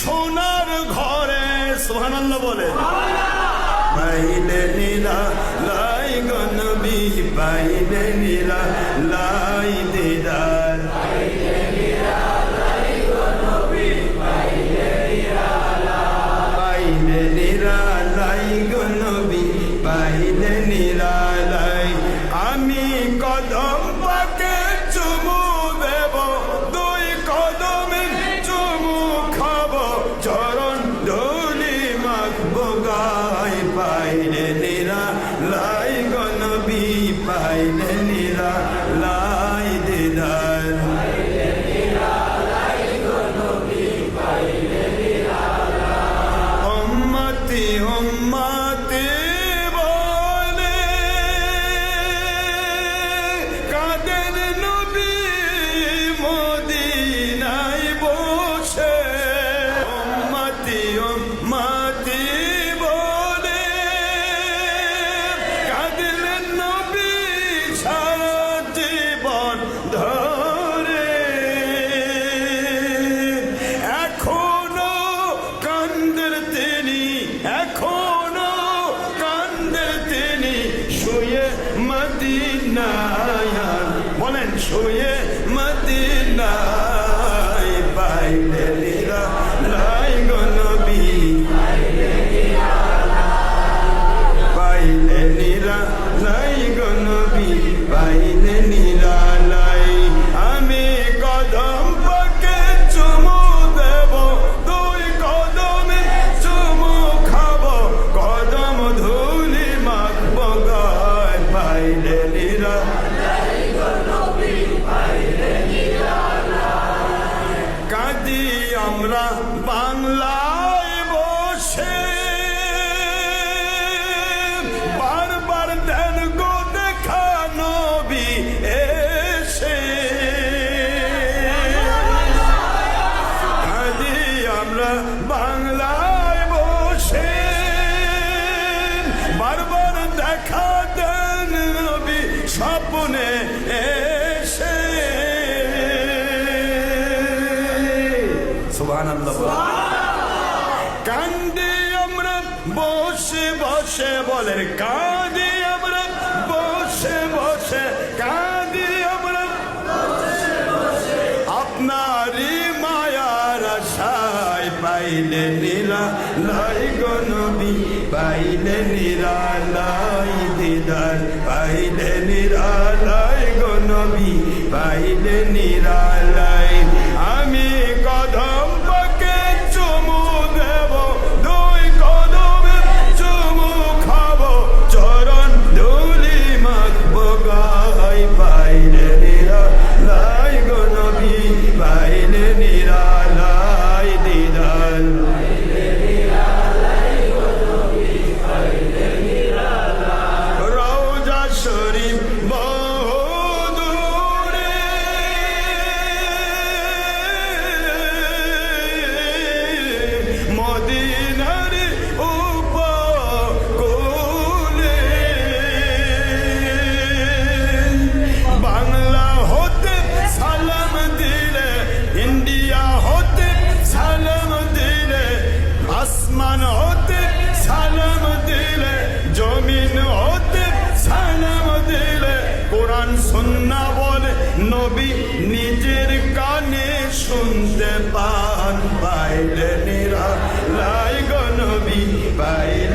সোনার ঘরে সুবহানাল্লাহ বলে পাইলে নীলা লাই গো নবী পাইলে নীলা লাই দিদার পাইলে নীলা লাই গো নবী পাইলে নীলা লাই আমি কদম পাকে চুমু দেব দুই কদমে চুমু খাব চরণ ধুলি মাখবো গায় পাইলে নীলা লাই গো নবী পাইলে নীলা লাই দিদার উম্মতি উম্মতি বলে কাঁদেন নবী মদিনায় বসে উম্মতি উম্মতি বলে কাঁদেন নবী সারা জীবন ধরে এখনো কান্দের তিনি এখনো কান্দের তিনি শুয়ে মদিনায় বলেন শুয়ে মদিনায় পাইলে নীলা লাই গো নবী পাইলে নীলা লাই গো নবী পাইলে নীলা লাই আমি কদম পাকে চুমু দেব দুই কদমে চুমু খাব কদম ধুলি মাখবো গায় পাইলে নীলা কাঁদি আমরা বাংলায় বসে বারবার দেন গো দেখা নবী এসে কাঁদি আমরা বাংলায় বসে বারবার দেখা দেন নবী স্বপ্নে এসে সুবহানাল্লাহ কান্দি আমরা বসে বসে বলেন কাঁদি আমরা বসে বসে কাঁদি আমরা আপনারই মায়ার আশায় পাইলে নীলা লাই গো নবী পাইলে নীলা লাই দিদার পাইলে নীলা লাই গো নবী পাইলে নীলা লাই আমি কদম পাকে চুমু দেব দুই কদমে চুমু খাব চরণ ধুলি মাখবো গায় পাইলে নীলা লাই গো নবী পাইলে নীলা লাই দিদার রওজা শরীফ বহু দূরে মদিনার উপকূলে বাংলা হতে সালাম দিলে ইন্ডিয়া হতে সালাম দিলে আসমান হতে সালাম দিলে জমিন হতে সালাম দিলে কোরআন সুন্নাহ বলে নবী নিজের কানে শুনতে পান পাইলে নীলা লাই গো নবী পাইলে